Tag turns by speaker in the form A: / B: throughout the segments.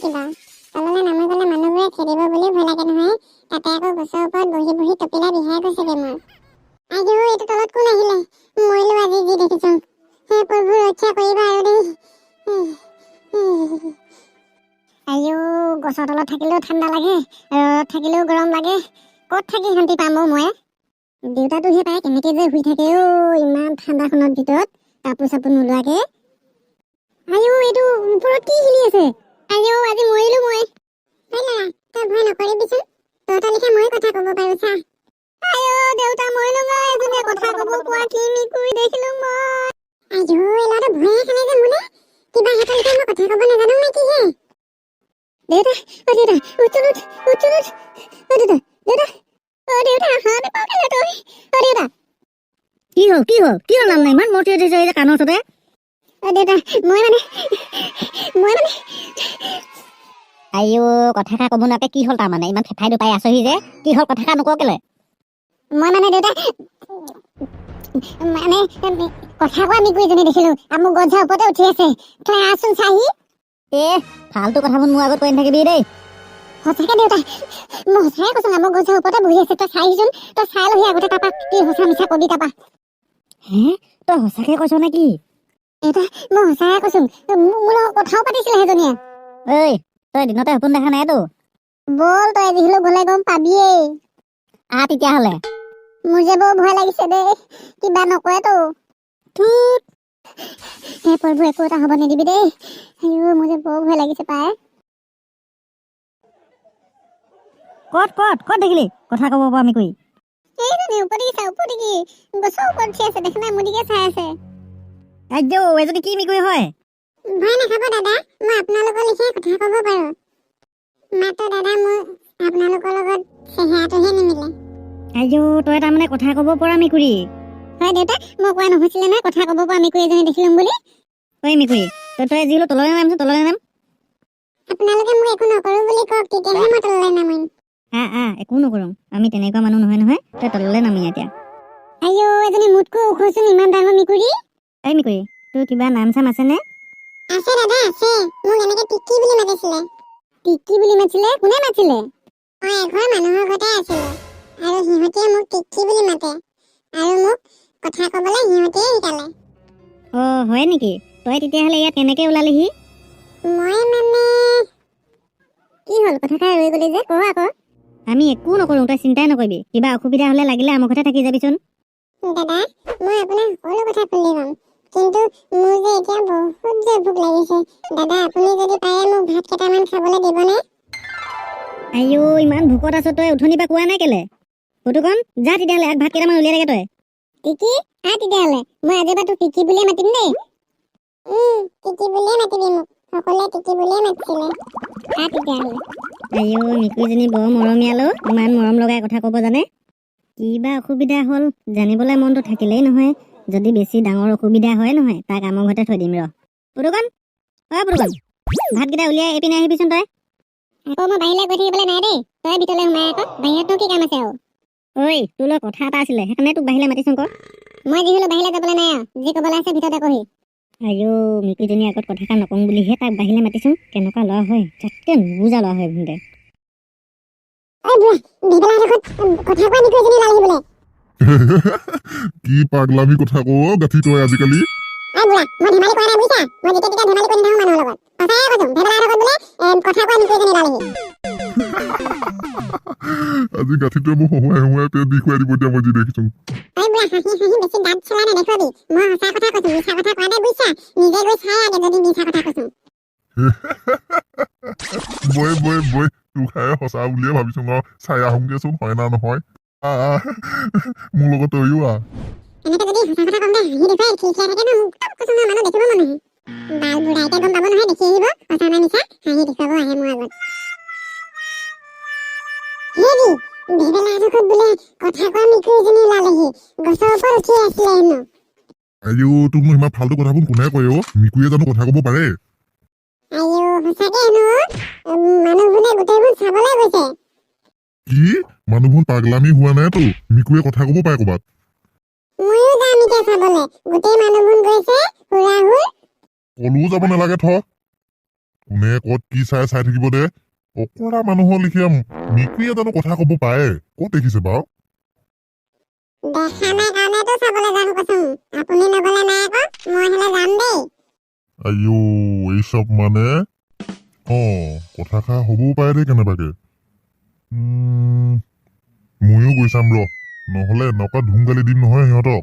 A: কিবা তললৈ নামি গ'লে মানুহবোৰে খেদিব বুলিও ভয় লাগে নহয়। তাতে আকৌ গছৰ ওপৰত বহি বহি টপিলা বিহাই গৈছেগে মোৰ। আইও এইটো তলত কোন আহিলে? মৰিলো আজি যি দেখিছো। হে প্ৰভু ৰক্ষা কৰিবা আৰু দেই। আইও গছৰ তলত থাকিলেও ঠাণ্ডা লাগে, ৰ'দত থাকিলেও গৰম লাগে। ক'ত থাকি শান্তি পাম মই? দেউতাটোহে পায় কেনেকে যে শুই থাকে ইমান ঠাণ্ডাখনৰ ভিতৰত কাপোৰ চাপোৰ নোলোৱাকে। আইও এইটো ওপৰত কি হিলি আছে? আইও আজি মৰিলো মই। ল'ৰা তই ভয় নকৰিবিচোন, তহঁতৰ লিখা মই কথা ক'ব পাৰো চা। আইও দেউতা মৰিলো মই, এজনীয়ে কথা ক'ব পোৱা কি মেকুৰী দেখিলো মই। আইও এই ল'ৰাটো ভয়ে খালে যে মোলে। কিবা সিহঁতৰ লিখা মই কথা ক'ব নাজানো নে কি হে? দেউতা দেউতা উঠ উঠ দেউতা দেউতা দেউতা হাত পাকেলে তই দেউতা।
B: কি হ'ল নাম নাই ইমান মতি উঠিছে এই যে কাণৰ ওচৰতে?
A: দেউতা মই মানে
B: আইও কথা ক'ব নোৱাকে কি হ'ল তাৰমানে ইমান ফেফাই দুপাই আছহি যে? কি হ'ল কথা নকওঁ কেলে?
A: মই মানে দেউতা মানে কথা কোৱা মেকুৰীজনী দেখিলো আৰু মোৰ গছৰ ওপৰতে উঠি আছে। তই আহচোন চাহি।
B: ফাল্টু কথাবোৰ মোৰ আগত কৈ নাথাকিবি দেই।
A: সঁচাকে দেউতা মই সঁচাই কৈছো না, মোৰ গছৰ ওপৰতে বহি আছে। তই চাহিচোন, তই চাই লহি আগতে তাপা কি সঁচা মিছা কবি তাপা।
B: হে তই সঁচাকে কৈছ নে কি?
A: দেউতা মই সঁচাই কৈছো, মোৰ লগত কথাও পাতিছিলে সেইজনীয়ে।
B: ঐ তই দিনতে সপোন দেখা নাইতো?
A: বল তই আজি হলেও গলে গম পাবিয়েই।
B: তেতিয়াহ'লে
A: মোৰ যে বৰ ভয় লাগিছে দেই, কিবা নকৰেতো? হে প্ৰভু একো এটা হ'ব নিদিবি দেই। আইও মোৰ যে বৰ ভয় লাগিছে পায়।
B: ক'ত দেখিলি কথা ক'ব পৰা মেকুৰী?
A: এইজনী ওপৰতে কি গছৰ ওপৰত উঠি আছে, দেখা নাই মোৰ দিকে চাই আছে।
B: আইও এজনী কি মেকুৰী হয়?
A: ভয় নাখাব দাদা, মই আপোনালোকৰ লিখিয়াই কথা ক'ব পাৰো। মাত্ৰ দাদা মোৰ আপোনালোকৰ লগত চেহেৰাটোহে নিমিলে।
B: আইও তই তাৰমানে কথা ক'ব পৰা মেকুৰী?
A: হয় দেউতা, মই কোৱা নহৈছিলে নহয় কথা ক'ব পৰা মেকুৰী এজনী দেখিলো বুলি।
B: ঐ মেকুৰী তই যি হলো তললৈ নামচোন, তললৈ নাম।
A: আপোনালোকে মোক একো নকৰো বুলি কওক, তেতিয়াহে মই তললৈ নামিম।
B: একো নকৰো, আমি তেনেকুৱা মানুহ নহয়। তই তললৈ নামি এতিয়া।
A: আইও এজনী মোতকৈ ওখচোন, ইমান ডাঙৰ মেকুৰী।
B: এই মেকুৰী তোৰ কিবা নাম চাম আছেনে?
A: আছে দাদা আছে, মোক এনেকে টিকি বুলি মাতিছিলে। টিকি বুলি মাতিছিলে? কোনে মাতিছিলে? এঘৰ মানুহৰ ঘৰতে আছিলে আৰু সিহঁতে মোক টিকি বুলি মাতে আৰু মোক কথা ক'বলৈ সিহঁতে শিকালে।
B: হয় নেকি? তই তেতিয়াহ'লে ইয়াত কেনেকে ওলালিহি?
A: মই মানে কি হ'ল কথা ৰৈ গলি যে, কওঁ আকৌ।
B: আমি একো নকৰো, তই চিন্তাই নকৰিবি। কিবা অসুবিধা হ'লে লাগিলে আমাৰ ঘৰতে থাকি যাবিচোন।
A: দাদা মই আপোনাক সকলো কথা খুলি ক'ম, কিন্তু মোৰ যে এতিয়া বহুত যে ভোক লাগিছে। দাদা আপুনি যদি পাৰে মোক ভাত কেইটামান খাবলৈ দিবনে?
B: আইও ইমান ভোকত আছ তই, উঠনিৰ পৰা কোৱা নাই কেলে? ফটোকন যা তেতিয়াহ'লে ভাত কেইটামান উলিয়াই থাকে তই।
A: টিকি তেতিয়াহ'লে মই আজিৰ পৰা তোক টিকি বুলিয়ে মাতিম দেই। টিকি বুলিয়ে মাতিবি মোক, সকলোৱে টিকি বুলিয়ে মাতিছিলে। তেতিয়াহ'লে
B: আইও মেকুৰীজনী বৰ মৰমীয়াল, ইমান মৰম লগাই কথা ক'ব জানে। কিবা অসুবিধা হ'ল জানিবলৈ মনটো থাকিলেই নহয়। যদি বেছি ডাঙৰ অসুবিধা হয় নহয়, তাক আমাৰ ঘৰতে থৈ দিম ৰ। পুতুকন ভাতকেইটা উলিয়াই এইপিনে আহিবিচোন তই।
A: আকৌ মই বাহিৰলৈ গৈ থাকিবলৈ নাই দেই, তই ভিতৰলৈ সোমাই আকৌ। বাহিৰতনো কি কাম আছে আৰু?
B: তোৰ লগত কথা এটা আছিলে, সেইকাৰণে তোক বাহিৰলৈ মাতিছোন আকৌ।
A: মই যি হলেও বাহিৰলৈ যাবলৈ নাই আৰু, যি ক'বলৈ আছে ভিতৰতে কহি।
B: আইও মেকুৰীজনীৰ আগত কথাষাৰ নকওঁ বুলিহে তাক বাহিৰলৈ মাতিছোন। কেনেকুৱা ল'ৰা হয়, তাতকে নুবুজা ল'ৰা হয় ভুনতে।
C: কি পাগলামি কথা কও গাঠি তই আজিকালি? আজি গাঠিটোৱে মোক হহুৱাই পেট বিষ খুৱাই দিব এতিয়া মই যি দেখিছো। বৈ তোৰ খাই সঁচা বুলিয়ে ভাবিছো ন, চাই আহোংগেচোন হয় না নহয়। মোৰ লগত তইও আহ।
A: এনেকে যদি সঁচা কথা কম দে হাঁহি দেখুৱাই খিলখিলাই থাকে ন, মোক তপ কৈছো নহয়, মানুহ দেখিব মন নাহে। বাল বুঢ়াইকে গম পাব নহয়, দেখি আহিব সঁচা না মিছা, হাঁহি দেখুৱাব আহে মোৰ আগত। হেৰি ভেবেলা জোখত বোলে কথা কোৱা মেকুৰীজনী ওলালেহি, গছৰ ওপৰত উঠি আছিলে হেনো।
C: আইও তোক মই ইমান ফাল্টু কথাবোৰ কোনে কয় মেকুৰীয়ে জানো কথা ক'ব পাৰে?
A: আইও সঁচাকে হেনো, মানুহবোৰে গোটেইবোৰ চাবলৈ গৈছে।
C: কি মানুহবোৰ পাগলামি হোৱা নাইতো, মেকুৰীয়ে কথা ক'ব পাৰে ক'বাত?
A: ময়ো যাম এতিয়া চাবলে, গোটেই মানুহবোৰ গৈছে হুৰা হুৰ।
C: কলৈও যাব নালাগে থ, কোনে ক'ত কি চাই থাকিব দে অকৰা মানুহৰ লিখিয়া মেকুৰীয়ে জানো কথা ক'ব পাৰে ক'ত দেখিছে বাৰু
A: দেখা নাই কাৰণেতো চাবলৈ যাম কৈছো আপুনি নগলে নাই আকৌ মই হ'লে যাম দেই
C: আইও এই চব মানে কথা খা হ'বও পাৰে দেই কেনেবাকে ময়ো গৈ চাম ৰ নহ'লে এনেকুৱা ধুম গালি দিম নহয় সিহঁতক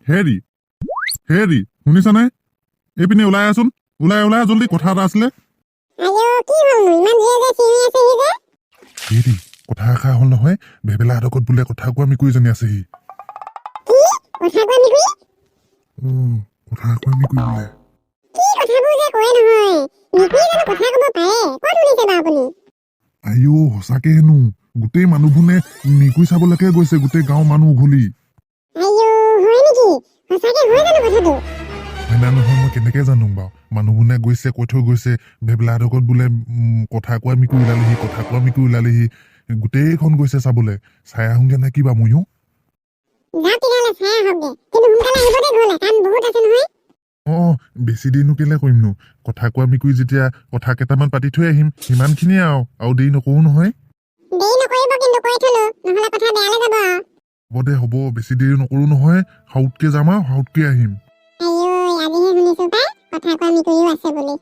D: হেৰি শুনিছানে এইপিনে ওলাই আছোন ওলাই জলদি কথা এটা আছিলে
A: আইও কি হ'লনো ইমান যে চিঞৰি আছেহি যে
D: হেৰি কথা এষাৰ হ'ল নহয় ভেবেলা হাতকত বোলে কথা কোৱা মেকুৰীজনী আছেহি
A: কথা কোৱা মেকুৰী
D: কথা কোৱা মেকুৰী বোলে
A: কি কথাবোৰ যে কয় নহয় মেকুৰী জানো কথা ক'ব পাৰে ক'ত শুনিছে বাৰু আপুনি
D: আইও সঁচাকে হেনো গোটেই মানুহবোৰে মেকুৰী চাবলৈকে গৈছে গোটেই গাঁৱৰ মানুহ উঘলি
A: আইও হয় নেকি সঁচাকে হয় জানো কথাটো
D: হয় না নহয় মই কেনেকে জানো বাৰু মানুহবোৰে গৈছে কৈ থৈ গৈছে ভেবেলা হাতকত বোলে কথা কোৱা মেকুৰী ওলালেহি গোটেইখন গৈছে চাবলৈ চাই আহোংগে নে কিবা ময়ো
A: যা তেতিয়াহ'লে চাই আহকগে কিন্তু সোনকালে আহিব দেই ঘৰলৈ কাম বহুত আছে নহয়
D: বেছি দেৰিনো কেলে কৰিমনো কথা কোৱা মেকুৰী যেতিয়া কথা কেইটামান পাতি থৈ আহিম সিমানখিনিয়ে আৰু দেৰি নকৰো নহয়
A: দেৰি নকৰিব কিন্তু কৈ থলো নহ'লে কথা বেয়ালৈ যাব
D: হ'ব বেছি দেৰি নকৰো নহয় সাউতকে যাম আৰু সাউতকে আহিম
A: আইও আজিহে শুনিছো পাই কথা কোৱা মেকুৰীও আছে বুলি